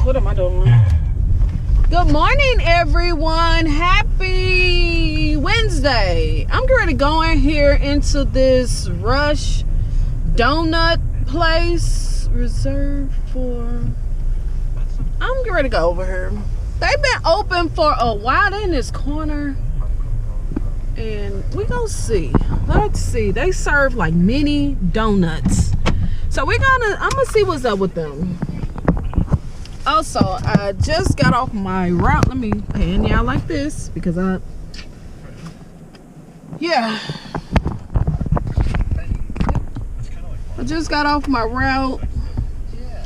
What am I doing? Good morning, everyone. Happy Wednesday. I'm ready to go in here into this Rush donut place reserved for. I'm ready to go over here. They've been open for a while. They're in this corner, and we gonna see. Let's see. They serve like mini donuts, so I'm gonna see what's up with them. Also, I just got off my route. Let me pan y'all like this because I just got off my route.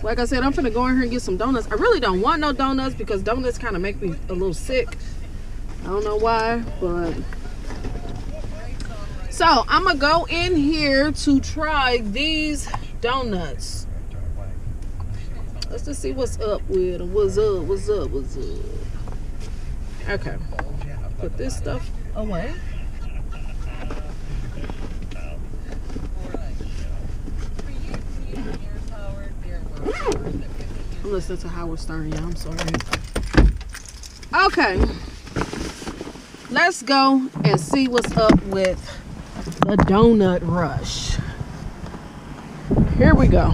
Like I said, I'm finna go in here and get some donuts. I really don't want no donuts because donuts kind of make me a little sick. I don't know why, but so I'm gonna go in here to try these donuts. Let's just see what's up with them. What's up? Okay. Put this stuff away. I'm listening to Howard Stern, y'all. I'm sorry. Okay. Let's go and see what's up with the donut rush. Here we go.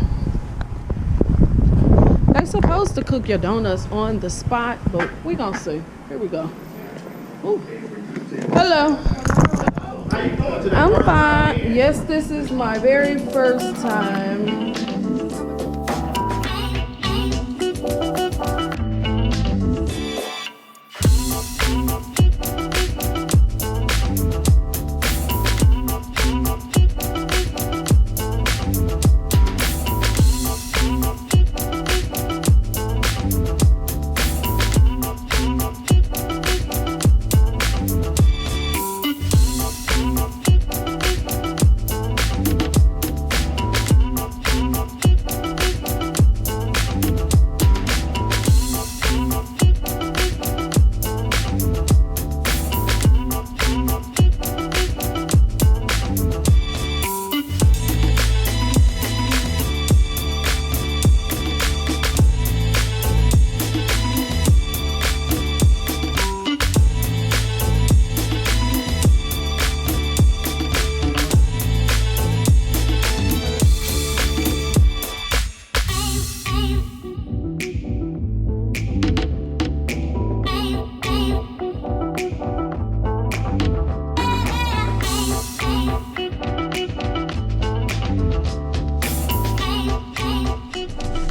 They're supposed to cook your donuts on the spot, but we gonna see. Here we go. Ooh. Hello. How you doing today? I'm fine. Yes, this is my very first time.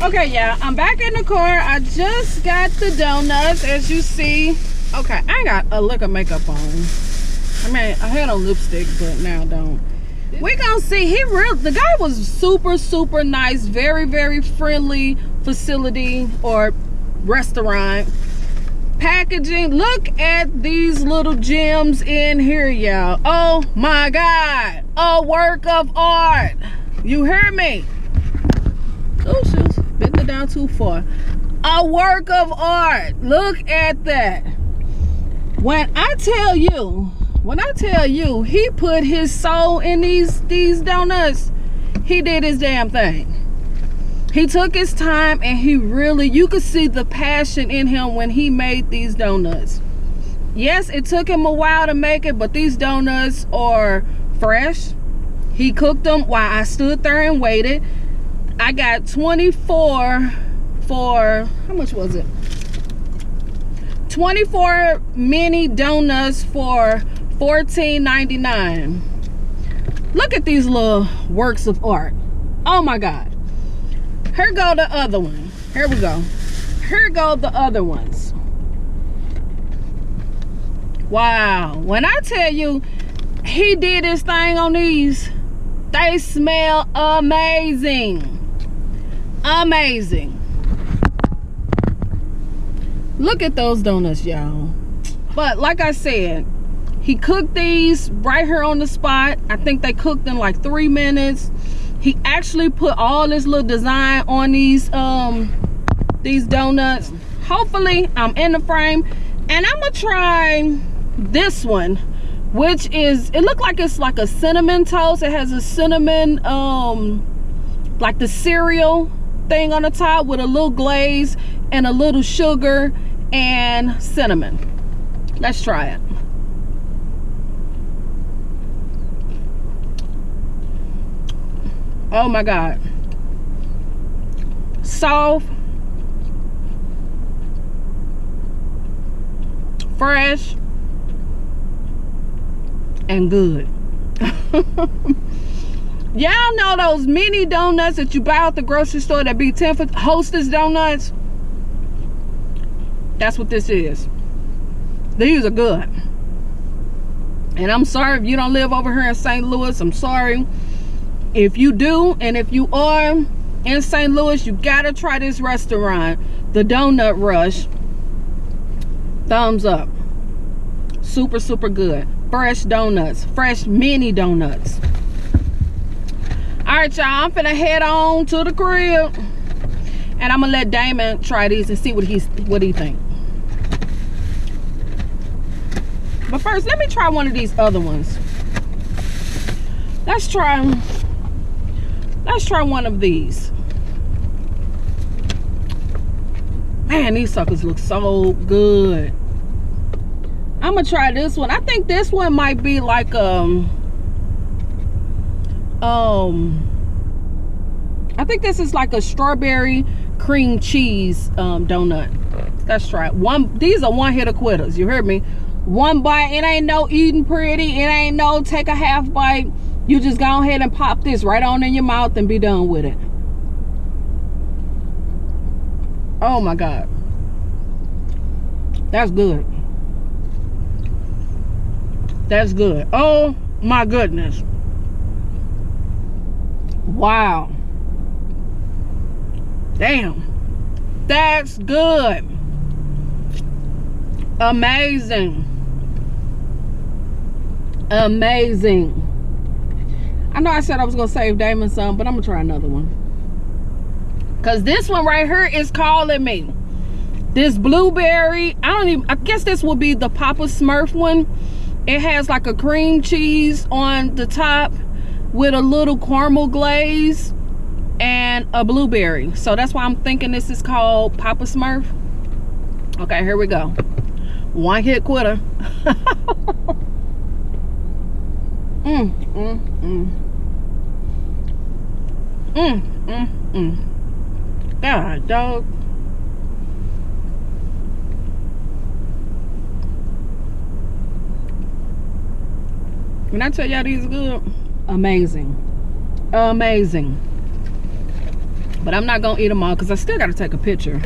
Okay, yeah, I'm back in the car. I just got the donuts, as you see. Okay, I ain't got a lick of makeup on. I mean, I had on lipstick, but now I don't. We gonna see. The guy was super nice, very friendly facility or restaurant. Packaging. Look at these little gems in here, y'all. Oh my God, a work of art. You hear me? Oh shoot. Bent it down too far. A work of art. Look at that. When I tell you he put his soul in these donuts, he did his damn thing. He took his time and you could see the passion in him when he made these donuts. Yes, it took him a while to make it, but these donuts are fresh. He cooked them while I stood there and waited. I got 24 for, how much was it? 24 mini donuts for $14.99. Look at these little works of art. Oh my God. Here go the other one. Here we go. Here go the other ones. Wow. When I tell you he did his thing on these, they smell amazing. Amazing. Look at those donuts, y'all. But like I said, he cooked these right here on the spot. I think they cooked in like 3 minutes. He actually put all this little design on these donuts. Hopefully I'm in the frame, and I'm gonna try this one which is, it looked like it's like a cinnamon toast. It has a cinnamon, like the cereal thing on the top with a little glaze and a little sugar and cinnamon. Let's try it. Oh my God. Soft, fresh, and good. Y'all know those mini donuts that you buy at the grocery store that be 10 for Hostess donuts? That's what this is. These are good. And I'm sorry if you don't live over here in St. Louis. I'm sorry. If you do, and if you are in St. Louis, you gotta try this restaurant, the Donut Rush. Thumbs up. Super, super good. Fresh donuts. Fresh mini donuts. Alright, y'all, I'm finna head on to the crib, and I'm gonna let Damon try these and see what he think. But first, let me try one of these other ones. Let's try one of these. Man, these suckers look so good. I'm gonna try this one. I think this one might be like I think this is like a strawberry cream cheese donut. Let's try it. These are one hitter quitters. You heard me? One bite. It ain't no eating pretty. It ain't no take a half bite. You just go ahead and pop this right on in your mouth and be done with it. Oh my God. That's good. That's good. Oh my goodness. Wow. Damn. That's good. Amazing. Amazing. I know I said I was gonna save Damon some, but I'm gonna try another one. Cause this one right here is calling me. This blueberry, I guess this will be the Papa Smurf one. It has like a cream cheese on the top with a little caramel glaze and a blueberry. So that's why I'm thinking this is called Papa Smurf. Okay, here we go. One hit quitter. God, dog. When I tell y'all these are good, amazing. Amazing. But I'm not gonna eat them all because I still gotta take a picture.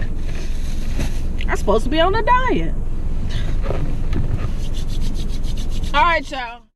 I'm supposed to be on a diet. All right, y'all.